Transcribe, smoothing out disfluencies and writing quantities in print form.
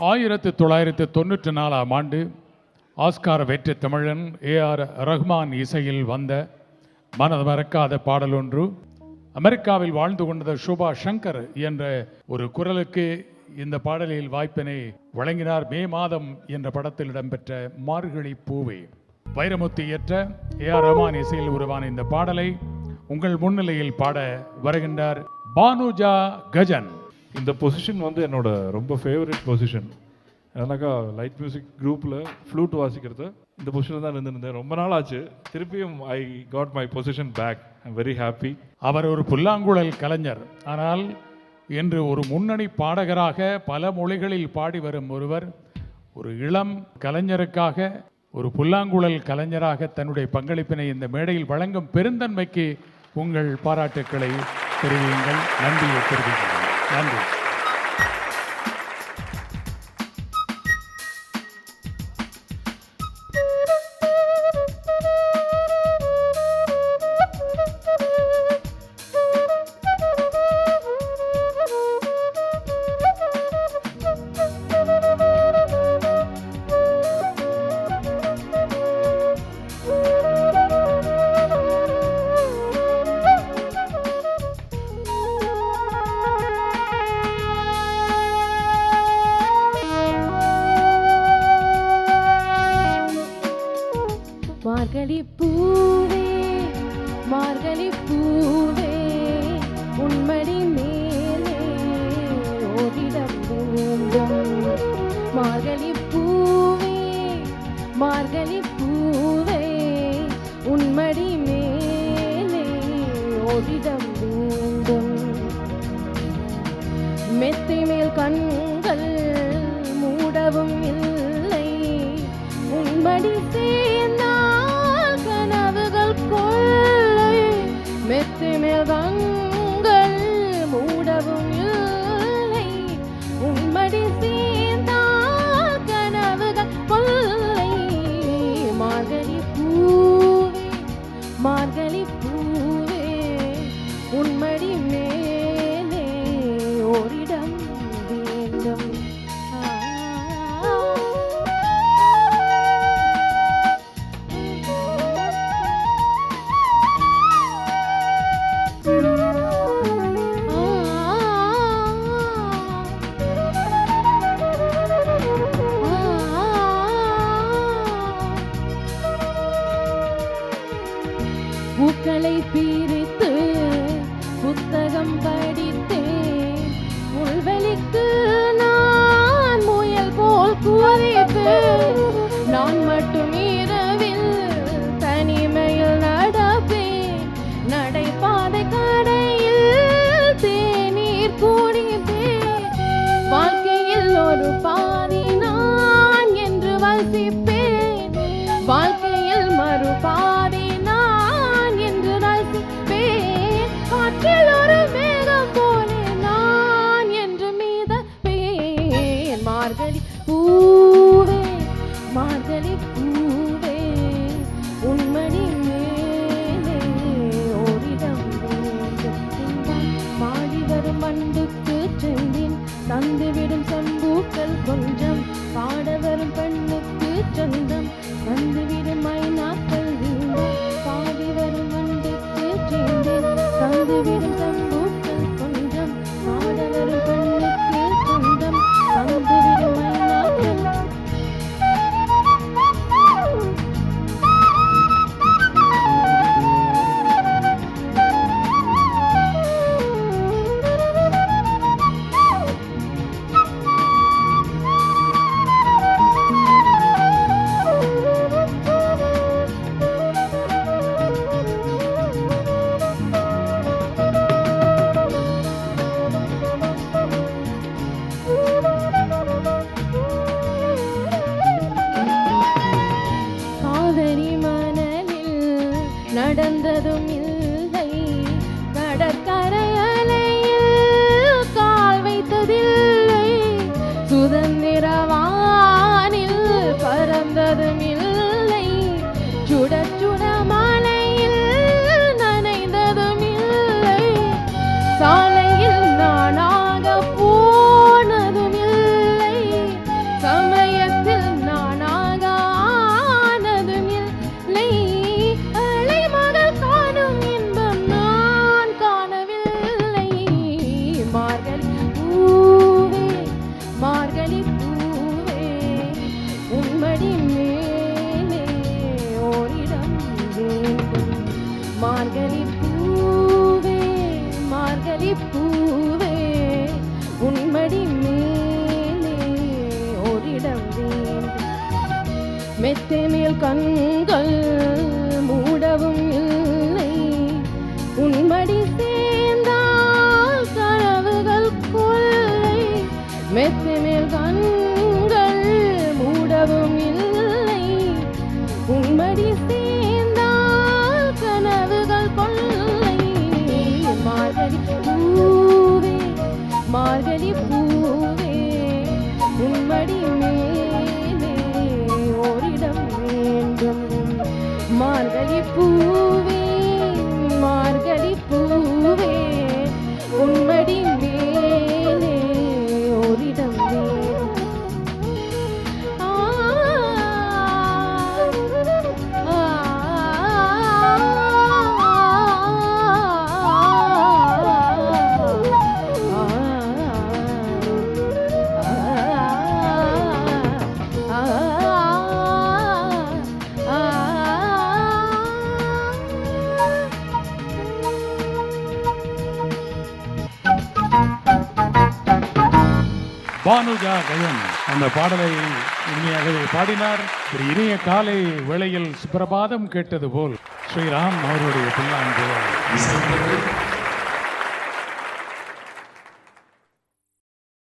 1994 ஆண்டு ஆஸ்கார் வெற்றி தமிழன் ஏஆர் ரஹ்மான் இசையில் வந்த மனது மறக்காத பாடல் ஒன்று. அமெரிக்காவில் வாழ்ந்து கொண்ட ஷோபா சங்கர் என்ற ஒரு குரலுக்கு இந்த பாடலில் வாய்ப்பினை வழங்கினார். மே மாதம் என்ற படத்தில் இடம்பெற்ற மார்கழி பூவே. வைரமுத்து இயற்ற ஏஆர் ரஹ்மான் இசையில் உருவான இந்த பாடலை உங்கள் முன்னிலையில் பாட வருகின்றார் பானுஜா கஜன். இந்த பொசிஷன் என்னோட ரொம்ப ஃபேவரட் பொசிஷன். எனக்கா லைட் மியூசிக் குரூப்பில் ஃப்ளூட் வாசிக்கிறது இந்த பொசிஷனில் தான் இருந்திருந்தேன். ரொம்ப நாள் ஆச்சு. திருப்பியும் I got my position back. I am very happy. அவர் ஒரு புல்லாங்குழல் கலைஞர். ஆனால் இன்று ஒரு முன்னணி பாடகராக பல மொழிகளில் பாடி வரும் ஒருவர் ஒரு இளம் கலைஞருக்காக ஒரு புல்லாங்குழல் கலைஞராக தன்னுடைய பங்களிப்பினை இந்த மேடையில் வழங்கும் பெருந்தன்மைக்கு உங்கள் பாராட்டுக்களை தெரிவியுங்கள். நன்றியை தெரிவியுங்கள். நன்றி. மார்கழி பூவே மார்கழி பூவே உன்மடி மேலே ஓரிடம் வேண்டும். மார்கழி பூவே மார்கழி பூவே உன்மடி மேலே ஓரிடம் வேண்டும். மெத்தை மேல் கண்கள் மூடவும் இல்லை உன்மடி மெத்தை மேல் கண்கள் மூடவும் இல்லை உன்மடி சேர்ந்தால் கனவுகள் கொள்ளை. மார்கழி பூவே மார்கழி பூவே உன்மடி மேலே ஓரிடம் வேண்டும். பூக்களை பிரித்து புத்தகம் படித்தேன். முள்வெளிக்கு நான் முயல் போல் குதிப்பேன். நான் மட்டும் இரவில் தனிமையில் நடப்பேன். நடைபாதை கடையில் தேநீர் குடிப்பேன். வாழ்க்கையில் ஒரு பாதி நான் என்று வசிப்பேன். வாழ்க்கையில் மறுபாதி காற்றில் ஒரு மேகம் போலே நான் என்று மீதப்பேன். மார்கழி பூவே மார்கழி பூவே உன்மடி மேலே ஓரிடம் வேண்டும். பாடி வரும் வண்டுக்கு சென்றேன் தந்துவிடும் சம்பூக்கள் கொஞ்சம். பாட வரும் பெண்ணுக்கு சொந்தம் வந்துவிடும் மைனாக்கள் வீண்டும். பாடி வரும் வண்டுக்கு சென்றேன் தந்துவிடும் சம்பூக்கள் கொஞ்சம். பாட வரும் பெண்ணுக்கு சொந்தம் வந்துவிடும் மைனாக்கள். நடந்ததும் இல்லை கடற்கரை அலையில் கால் வைத்ததில்லை. சுதந்திர வானில் பறந்ததும் இல்லை. சுட சுட மலையில் நனைந்ததும் இல்லை. சாலையில் நானாக போனதும் இல்லை. மார்கழி பூவே மார்கழி பூவே உன்மடி மேலே ஓரிடம் வேண்டும். மெத்தை மேல் கண்கள் மூடவும் இல்லை, உன்மடி சேர்ந்தால் கனவுகள் கொள்ளை. மெத்தை மேல் கண்கள் மூடவும் இல்லை, உன்மடி சேர்ந்தால் கனவுகள் கொள்ளை. மார்கழி பூவே மார்கழி பூவே உன்மடி மேலே ஓரிடம் வேண்டும். மார்கழி பூவே மார்கழி பூவே உன்மடி மேலே ஓரிடம் வேண்டும். ஆ ஆ பானுஜா கயன் அந்த பாடலை இனிமையாகவே பாடினார். ஒரு இனிய காலை வேளையில் சுப்பிரபாதம் கேட்டது போல் ஸ்ரீராம் அவருடைய பிள்ளான்